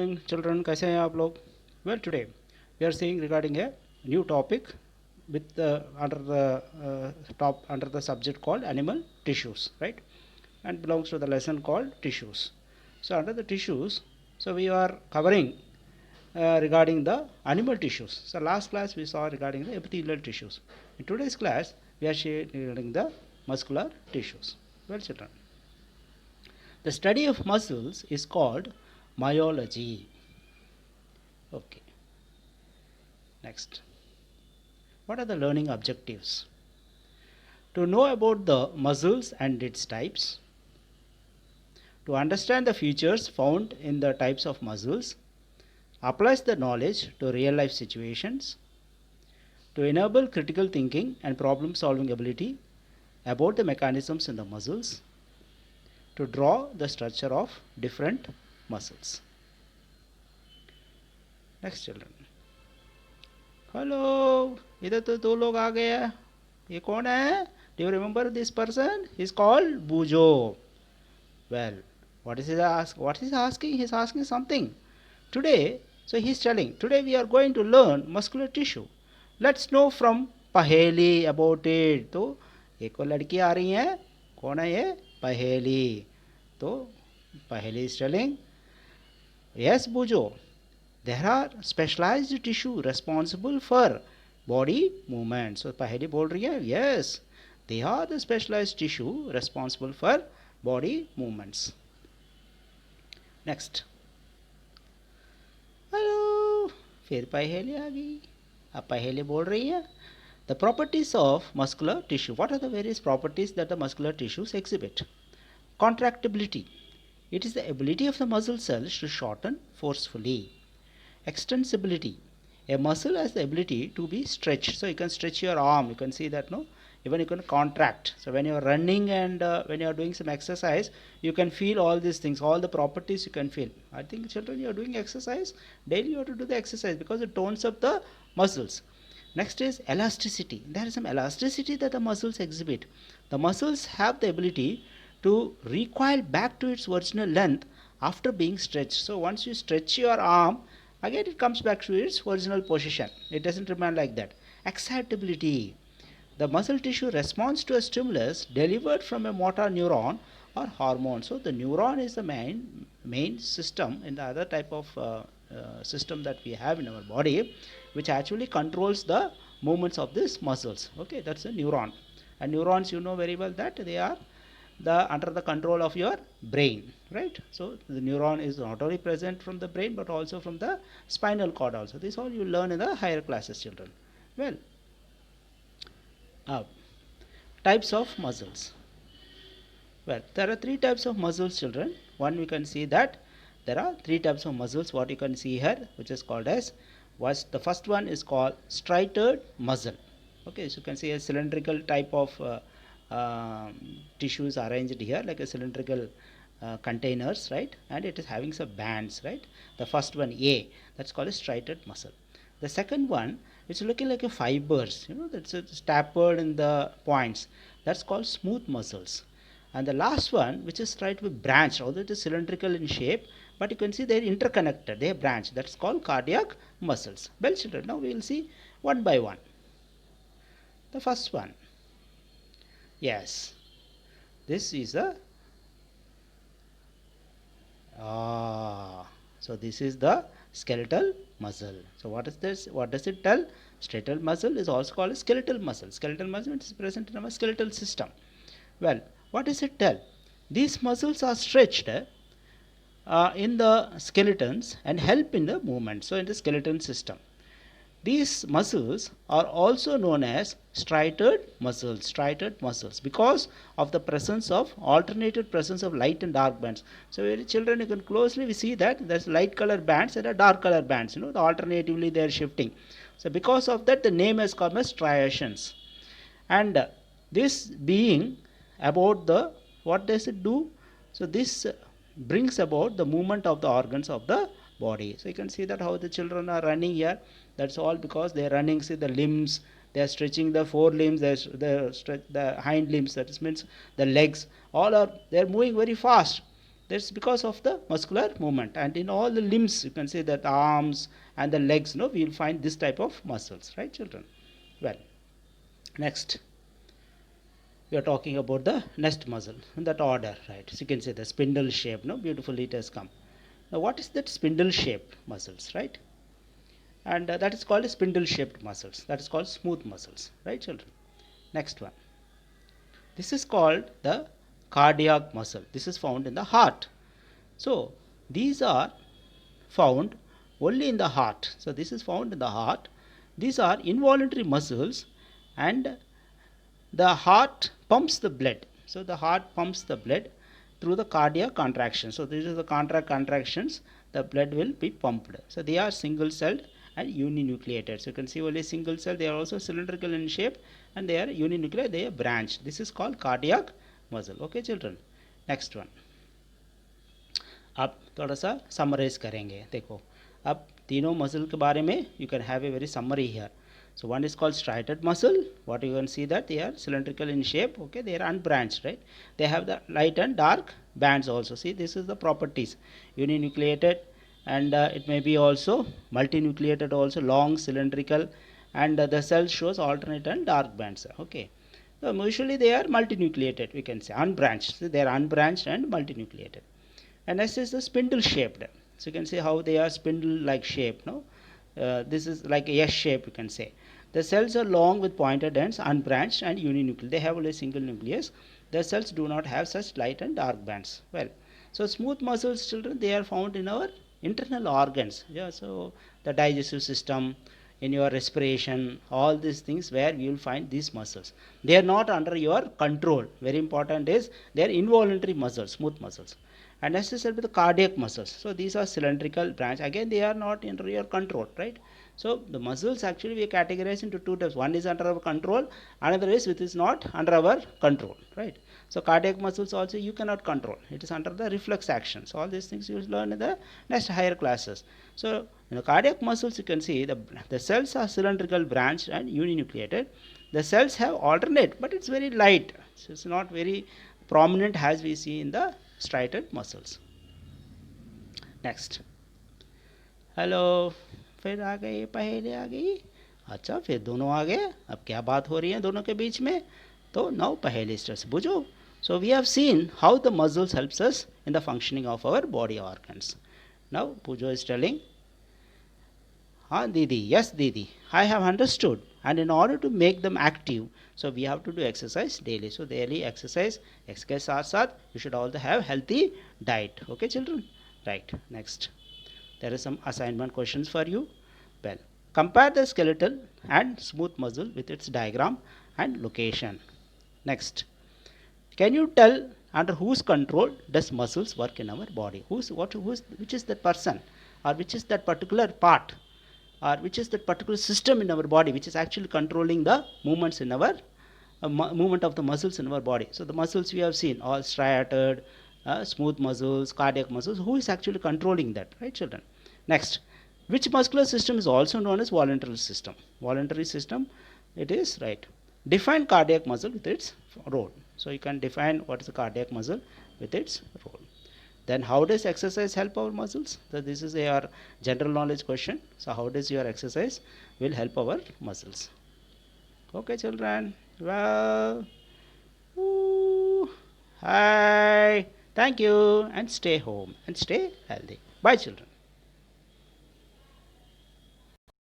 Children, कैसे हैं आप लोग? Well, today we are seeing regarding a new topic with under the subject called animal tissues, right? And belongs to the lesson called tissues. So under the tissues, so we are covering regarding the animal tissues. So last class we saw regarding the epithelial tissues. In today's class, we are sharing regarding the muscular tissues. Well, children, the study of muscles is called myology. Okay, next. What are the learning objectives? To know about the muscles and its types, to understand the features found in the types of muscles, applies the knowledge to real life situations, to enable critical thinking and problem solving ability about the mechanisms in the muscles, to draw the structure of different muscles. Next, children. Hello, इधर तो दो लोग आ गए हैं. ये कौन है? Do you remember this person? He's called Bujo. Well, what is he asking? He's asking something. Today, so he's telling, today we are going to learn muscular tissue. Let's know from Paheli about it. तो एक और लड़की आ रही है. कौन है ये? Paheli. तो Paheli is telling, yes, Bujo, there are specialized tissue responsible for body movement. So Paheli बोल रही है, yes, they are the specialized tissue responsible for body movements. Next. Hello, फिर पहेली आ गई. अब पहेली बोल रही है. The properties of muscular tissue. What are the various properties that the muscular tissues exhibit? Contractibility. It is the ability of the muscle cells to shorten forcefully. Extensibility. A muscle has the ability to be stretched. So you can stretch your arm. You can see that, no? Even you can contract. So when you are running and when you are doing some exercise, you can feel all these things, all the properties you can feel. I think children, you are doing exercise daily. You have to do the exercise because it tones up the muscles. Next is elasticity. There is some elasticity that the muscles exhibit. The muscles have the ability to recoil back to its original length after being stretched. So once you stretch your arm, again it comes back to its original position. It doesn't remain like that. Excitability. The muscle tissue responds to a stimulus delivered from a motor neuron or hormone. So the neuron is the main system in the other type of system that we have in our body, which actually controls the movements of these muscles. Okay, that's a neuron. And neurons, you know very well that they are under the control of your brain, right? So the neuron is not only present from the brain but also from the spinal cord also. This all you learn in the higher classes, children. Well, types of muscles. Well, there are three types of muscles, children. One, we can see that there are three types of muscles, what you can see here, which is called as, the first one is called striated muscle. Okay, so you can see a cylindrical type of tissues arranged here like a cylindrical containers, right? And it is having some bands, right? The first one, A, that's called a striated muscle. The second one, it's looking like a fibers, you know, that's tapered in the points. That's called smooth muscles. And the last one, which is trying to be branched, although it is cylindrical in shape, but you can see they're interconnected, they are branched. That's called cardiac muscles. Well, children, now we will see one by one. The first one, yes, this is a so this is the skeletal muscle. So what is this? What does it tell? Skeletal muscle is also called a skeletal muscle. Skeletal muscle is present in our skeletal system. Well, what does it tell? These muscles are stretched in the skeletons and help in the movement. So in the skeleton system, these muscles are also known as striated muscles because of the presence of alternated presence of light and dark bands. So children, you can closely we see that there's light color bands and dark color bands, you know, alternatively they are shifting. So because of that, the name has come as striations. And this being about the, what does it do? So this brings about the movement of the organs of the body. So you can see that how the children are running here. That's all because they are running, see the limbs, they are stretching the forelimbs, they stretch the hind limbs, that means the legs, all are, they are moving very fast. That's because of the muscular movement. And in all the limbs, you can say that arms and the legs, no, we will find this type of muscles, right, children? Well, next we are talking about the next muscle in that order, right? So you can say the spindle shape, no, beautifully it has come. Now what is that spindle shaped muscles, right? And that is called spindle shaped muscles. That is called smooth muscles, right, children? Next one. This is called the cardiac muscle. This is found in the heart. So these are found only in the heart. So this is found in the heart. These are involuntary muscles, and the heart pumps the blood. So the heart pumps the blood through the cardiac contraction. So these are the contractions. The blood will be pumped. So they are single celled and uninucleated. So you can see only single cell. They are also cylindrical in shape, and they are uninuclear. They are branched. This is called cardiac muscle. Okay, children. Next one. अब थोड़ा सा summarise करेंगे. देखो अब तीनों muscle के बारे में you can have a very summary here. So one is called striated muscle. What you can see that they are cylindrical in shape. Okay, they are unbranched, right? They have the light and dark bands also. See, this is the properties. Uninucleated, and it may be also multinucleated also, long cylindrical, and the cell shows alternate and dark bands. Okay. So usually they are multinucleated, we can say unbranched. So they are unbranched and multinucleated. And next is the spindle shaped. So you can see how they are spindle like shape, no? This is like a S shape, you can say. The cells are long with pointed ends, unbranched and uninuclear. They have only single nucleus. The cells do not have such light and dark bands. Well, so smooth muscles, children, they are found in our internal organs. Yeah, so the digestive system, in your respiration, all these things where you will find these muscles. They are not under your control. Very important is they are involuntary muscles, smooth muscles. And next is the cardiac muscles. So these are cylindrical branch. Again, they are not under your control, right? So the muscles actually we categorize into two types. One is under our control, another is which is not under our control, right? So cardiac muscles also you cannot control. It is under the reflex action. So all these things you will learn in the next higher classes. So in the cardiac muscles you can see the cells are cylindrical, branched and uninucleated. The cells have alternate, but it's very light. So it's not very prominent as we see in the striated muscles. Next. Hello, फिर आ गई, पहले आ गई. अच्छा, फिर दोनों आ गए. अब क्या बात हो रही है दोनों के बीच में? तो नाउ पहले स्टेप्स बुझो. So we have seen how the muscles helps us in the functioning of our body organs. Now Pujo is telling, हाँ दीदी, yes दीदी, I have understood, and in order to make them active, so we have to do exercise daily. So daily exercise साथ साथ you should also have healthy diet. Okay children? Right. Next, there is some assignment questions for you. Well, compare the skeletal and smooth muscle with its diagram and location. Next, can you tell under whose control does muscles work in our body? Which is that person, or which is that particular part, or which is that particular system in our body which is actually controlling the movements in our movement of the muscles in our body? So the muscles we have seen all striated, smooth muscles, cardiac muscles. Who is actually controlling that, right children? Next, which muscular system is also known as voluntary system? Voluntary system, it is, right. Define cardiac muscle with its role. So you can define what is the cardiac muscle with its role. Then how does exercise help our muscles? So this is your general knowledge question. So how does your exercise will help our muscles? Okay children, well, hi, thank you, and stay home and stay healthy. Bye children.